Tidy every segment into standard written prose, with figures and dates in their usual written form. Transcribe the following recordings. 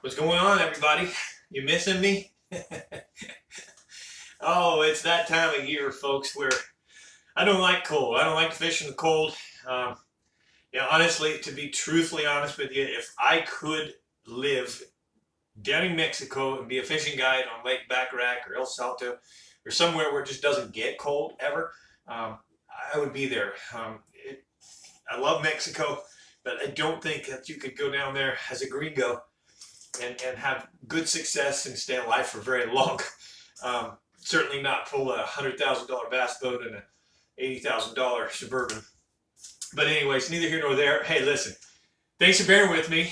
What's going on, everybody? You missing me? Oh, it's that time of year, folks, where I don't like cold. I don't like to fish in the cold. Um, honestly, to be truthfully honest with you, if I could live down in Mexico and be a fishing guide on Lake Baccarat or El Salto or somewhere where it just doesn't get cold ever, um, I would be there. I love Mexico, but I don't think that you could go down there as a gringo and have good success and stay alive for very long. Certainly not pull a $100,000 bass boat and a $80,000 Suburban. But anyways, neither here nor there. Hey, listen, thanks for bearing with me.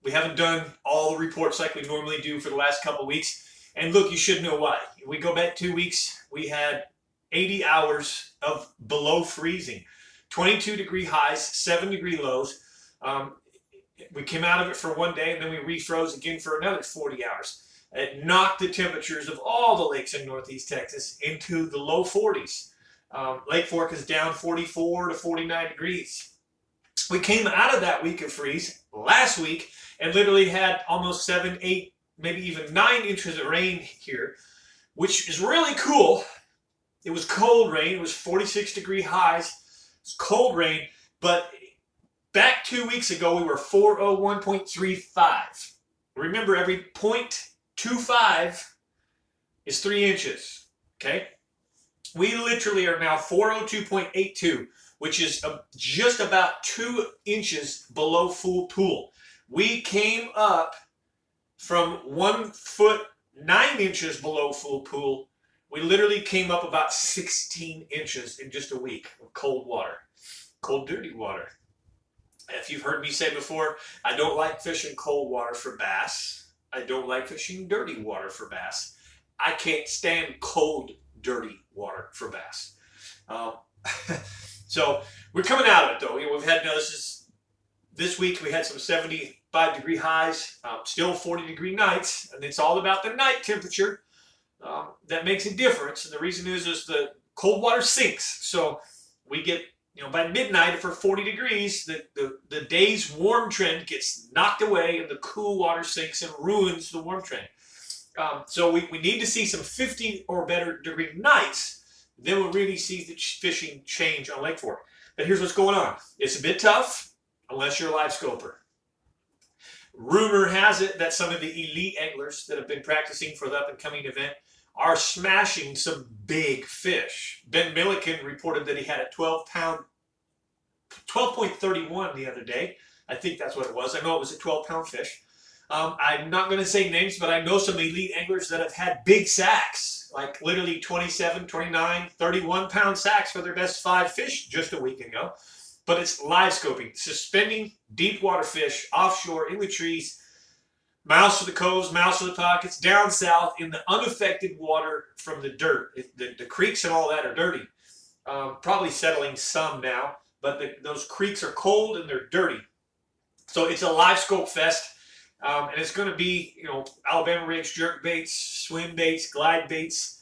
We haven't done all the reports like we normally do for the last couple of weeks. And look, you should know why. We go back 2 weeks, we had 80 hours of below freezing, 22-degree highs, 7-degree lows. We came out of it for one day, and then we refroze again for another 40 hours. It knocked the temperatures of all the lakes in northeast Texas into the low 40s. Lake Fork is down 44 to 49 degrees. We came out of that week of freeze last week and literally had almost 7, 8, maybe even 9 inches of rain here, which is really cool. It was cold rain. It was 46-degree highs. It's cold rain, but back 2 weeks ago, we were 401.35. Remember, every 0.25 is 3 inches, okay? We literally are now 402.82, which is just about 2 inches below full pool. We came up from 1 foot 9 inches below full pool. We literally came up about 16 inches in just a week of cold water, cold, dirty water. If you've heard me say before, I don't like fishing cold water for bass. I don't like fishing dirty water for bass. I can't stand cold, dirty water for bass. So we're coming out of it, though. We've had this week we had some 75-degree highs, still 40-degree nights, and it's all about the night temperature that makes a difference. And the reason is the cold water sinks, so we get. By midnight, if we're 40 degrees, the day's warm trend gets knocked away and the cool water sinks and ruins the warm trend. So we need to see some 50 or better degree nights. Then we'll really see the fishing change on Lake Fork. But here's what's going on. It's a bit tough unless you're a live scoper. Rumor has it that some of the elite anglers that have been practicing for the up-and-coming event are smashing some big fish. Ben Milliken reported that he had a 12.31 the other day. I think that's what it was. I know it was a 12-pound fish. I'm not going to say names, but I know some elite anglers that have had big sacks, like literally 27, 29, 31-pound sacks for their best 5 fish just a week ago. But it's live scoping, suspending deep water fish offshore in the trees, mouths to the coves, mouths to the pockets, down south in the unaffected water from the dirt. The creeks and all that are dirty. Probably settling some now, but those creeks are cold and they're dirty. So it's a live scope fest, and it's going to be, Alabama rigs, jerk baits, swim baits, glide baits,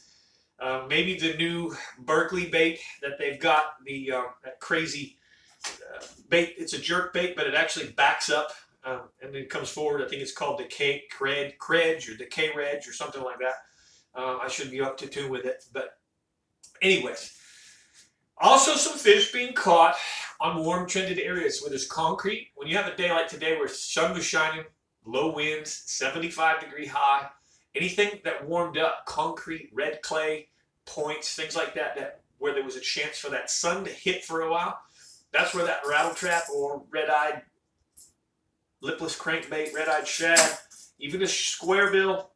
maybe the new Berkeley bait that they've got, that crazy bait. It's a jerk bait, but it actually backs up. And then comes forward. I think it's called the K-Reg or the K-Reg or something like that. I should be up to tune with it. But anyways, also some fish being caught on warm trended areas where there's concrete. When you have a day like today where sun was shining, low winds, 75-degree high, anything that warmed up, concrete, red clay, points, things like that, where there was a chance for that sun to hit for a while, that's where that rattle trap or red-eyed lipless crankbait, red-eyed shad, even a square bill.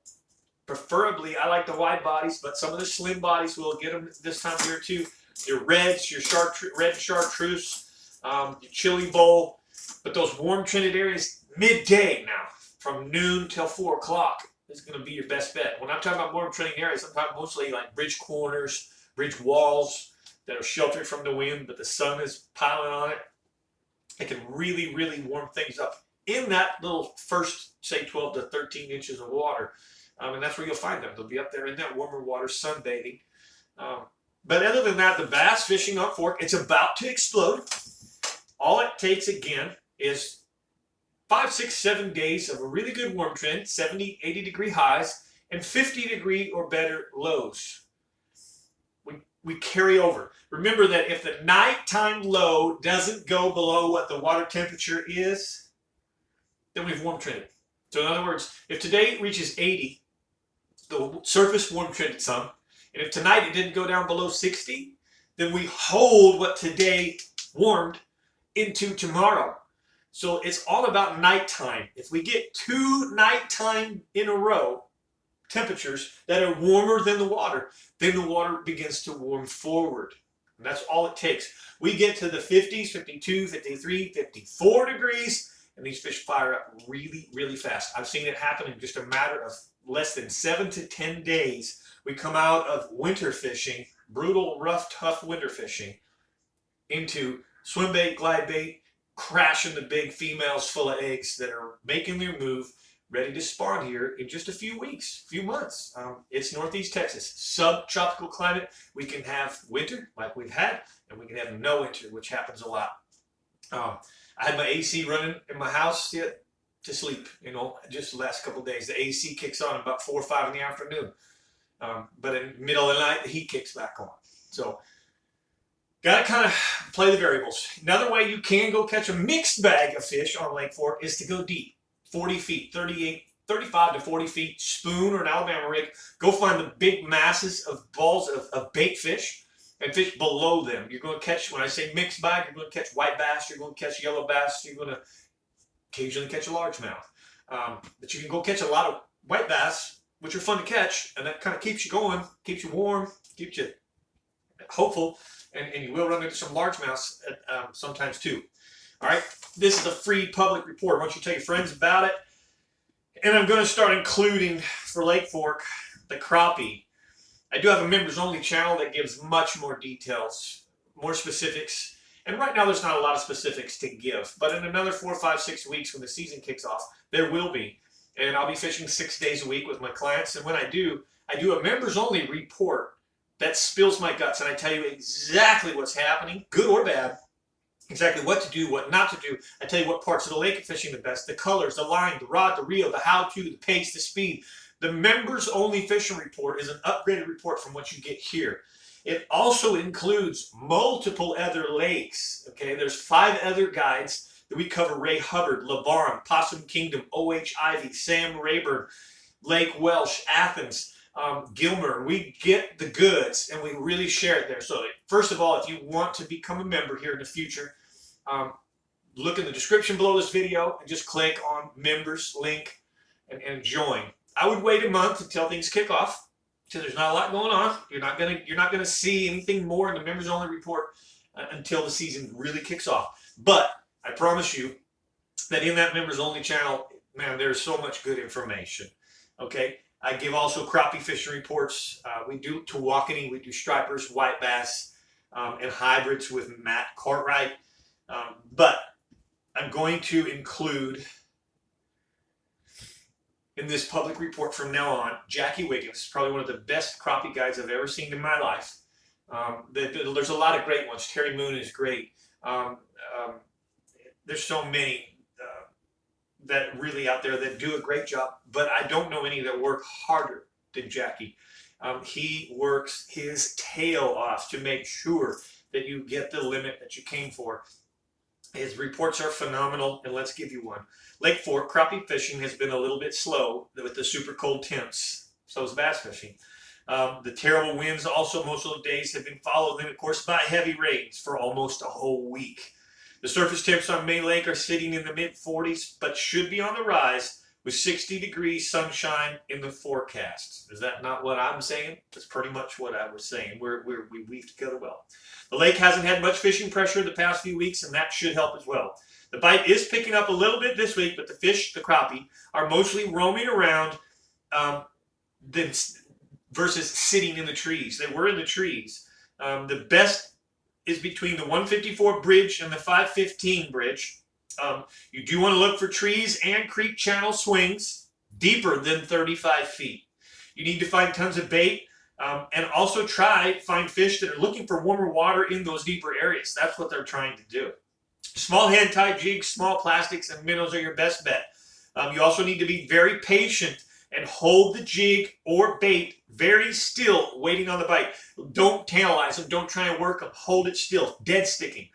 Preferably, I like the wide bodies, but some of the slim bodies will get them this time of year too. Your reds, your red chartreuse, your chili bowl. But those warm trended areas, midday now, from noon till 4 o'clock, is going to be your best bet. When I'm talking about warm trending areas, I'm talking mostly like bridge corners, bridge walls that are sheltered from the wind, but the sun is piling on it. It can really, really warm things up in that little first, say, 12 to 13 inches of water. And that's where you'll find them. They'll be up there in that warmer water sunbathing. But other than that, the bass fishing on Fork, it's about to explode. All it takes, again, is 5, 6, 7 days of a really good warm trend, 70, 80 degree highs, and 50 degree or better lows. We carry over. Remember that if the nighttime low doesn't go below what the water temperature is, then we've warm trended. So in other words, if today reaches 80, the surface warm trended some, and if tonight it didn't go down below 60, then we hold what today warmed into tomorrow. So it's all about nighttime. If we get 2 nighttime in a row temperatures that are warmer than the water, then the water begins to warm forward. And that's all it takes. We get to the 50s, 52, 53, 54 degrees, and these fish fire up really, really fast. I've seen it happen in just a matter of less than 7 to 10 days. We come out of winter fishing, brutal, rough, tough winter fishing, into swim bait, glide bait, crashing the big females full of eggs that are making their move, ready to spawn here in just a few weeks, few months. It's Northeast Texas, subtropical climate. We can have winter like we've had, and we can have no winter, which happens a lot. I had my AC running in my house to sleep, just the last couple of days. The AC kicks on about 4 or 5 in the afternoon. But in the middle of the night, the heat kicks back on. So, got to kind of play the variables. Another way you can go catch a mixed bag of fish on Lake Fork is to go deep. 40 feet, 35 to 40 feet, spoon or an Alabama rig. Go find the big masses of balls of bait fish and fish below them. You're going to catch, when I say mixed bag, you're going to catch white bass, you're going to catch yellow bass, you're going to occasionally catch a largemouth. But you can go catch a lot of white bass, which are fun to catch, and that kind of keeps you going, keeps you warm, keeps you hopeful, and you will run into some largemouths sometimes too. All right, this is a free public report. I want you to tell your friends about it. And I'm going to start including, for Lake Fork, the crappie. I do have a members-only channel that gives much more details, more specifics. And right now there's not a lot of specifics to give. But in another 4, 5, 6 weeks when the season kicks off, there will be. And I'll be fishing 6 days a week with my clients. And when I do a members-only report that spills my guts. And I tell you exactly what's happening, good or bad. Exactly what to do, what not to do. I tell you what parts of the lake are fishing the best, the colors, the line, the rod, the reel, the how-to, the pace, the speed. The members-only fishing report is an upgraded report from what you get here. It also includes multiple other lakes. Okay, there's 5 other guides that we cover: Ray Hubbard, LaVarn, Possum Kingdom, O.H. Ivy, Sam Rayburn, Lake Welsh, Athens, Gilmer. We get the goods and we really share it there. So first of all, if you want to become a member here in the future, look in the description below this video and just click on members link and join. I would wait a month until things kick off, because there's not a lot going on. You're not gonna see anything more in the members only report until the season really kicks off. But I promise you that in that members only channel, man, there's so much good information. Okay. I give also crappie fishing reports. We do Tawakoni, we do stripers, white bass, and hybrids with Matt Cartwright. But I'm going to include in this public report from now on, Jackie Wiggins, probably one of the best crappie guides I've ever seen in my life. There's a lot of great ones. Terry Moon is great. There's so many that really out there that do a great job, but I don't know any that work harder than Jackie. He works his tail off to make sure that you get the limit that you came for. His reports are phenomenal, and let's give you one. Lake Fork crappie fishing has been a little bit slow with the super cold temps. So is bass fishing. The terrible winds also most of the days have been followed, then of course, by heavy rains for almost a whole week. The surface temps on May Lake are sitting in the mid-40s, but should be on the rise with 60 degrees sunshine in the forecast. Is that not what I'm saying? That's pretty much what I was saying. We weave together well. The lake hasn't had much fishing pressure the past few weeks, and that should help as well. The bite is picking up a little bit this week, but the fish, the crappie, are mostly roaming around versus sitting in the trees. They were in the trees. The best is between the 154 bridge and the 515 bridge. You do want to look for trees and creek channel swings deeper than 35 feet. You need to find tons of bait and also find fish that are looking for warmer water in those deeper areas. That's what they're trying to do. Small hand-tied jigs, small plastics, and minnows are your best bet. You also need to be very patient and hold the jig or bait very still, waiting on the bite. Don't tantalize them. Don't try and work them. Hold it still. Dead sticking.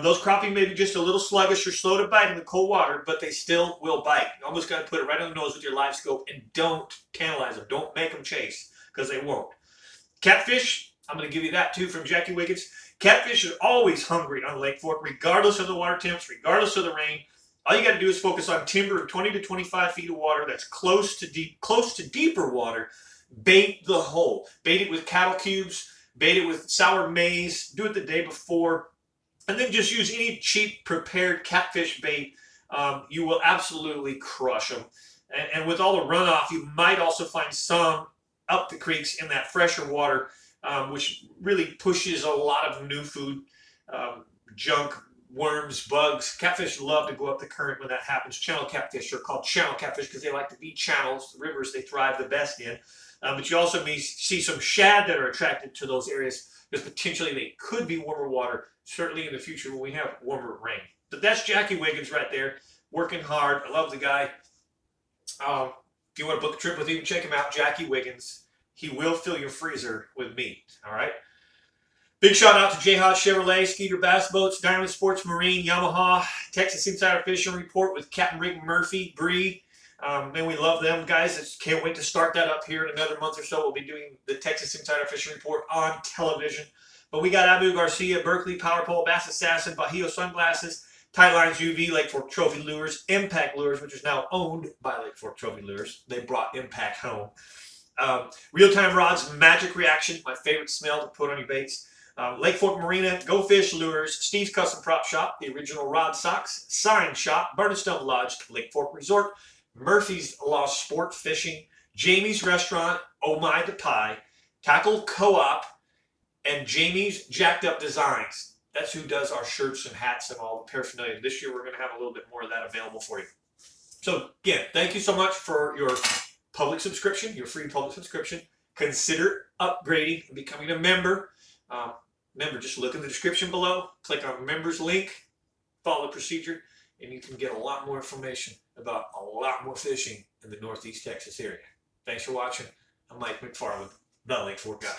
Those crappie may be just a little sluggish or slow to bite in the cold water, but they still will bite. You almost got to put it right on the nose with your live scope, and don't tantalize them. Don't make them chase, because they won't. Catfish, I'm going to give you that too from Jackie Wiggins. Catfish are always hungry on Lake Fork, regardless of the water temps, regardless of the rain. All you got to do is focus on timber in 20 to 25 feet of water that's close to deeper water. Bait the hole. Bait it with cattle cubes. Bait it with sour maize. Do it the day before. And then just use any cheap prepared catfish bait. You will absolutely crush them. And with all the runoff, you might also find some up the creeks in that fresher water, which really pushes a lot of new food, junk, worms, bugs. Catfish love to go up the current when that happens. Channel catfish are called channel catfish because they like to be channels, the rivers they thrive the best in. But you also may see some shad that are attracted to those areas because potentially they could be warmer water, certainly in the future when we have warmer rain. But that's Jackie Wiggins right there, working hard. I love the guy. If you want to book a trip with him, check him out, Jackie Wiggins. He will fill your freezer with meat, all right? Big shout out to J-Hod Chevrolet, Skeeter Bass Boats, Diamond Sports Marine, Yamaha, Texas Insider Fishing Report with Captain Rick Murphy, Bree. Man, we love them guys. Can't wait to start that up here in another month or so. We'll be doing the Texas Insider Fishing Report on television. But we got Abu Garcia, Berkeley Power Pole, Bass Assassin, Bajío Sunglasses, Tight Lines UV, Lake Fork Trophy Lures, Impact Lures, which is now owned by Lake Fork Trophy Lures. They brought Impact home. Real-Time Rods, Magic Reaction, my favorite smell to put on your baits. Lake Fork Marina, Go Fish Lures, Steve's Custom Prop Shop, The Original Rod Socks, Sign Shop, Burnstone Lodge, Lake Fork Resort, Murphy's Law Sport Fishing, Jamie's Restaurant, Oh My the Pie, Tackle Co-op, and Jamie's Jacked Up Designs. That's who does our shirts and hats and all the paraphernalia. This year we're going to have a little bit more of that available for you. So again, thank you so much for your public subscription, your free public subscription. Consider upgrading and becoming a member. Remember, just look in the description below, click on members link, follow the procedure, and you can get a lot more information about a lot more fishing in the Northeast Texas area. Thanks for watching. I'm Mike McFarland, the Lake Fork Guide.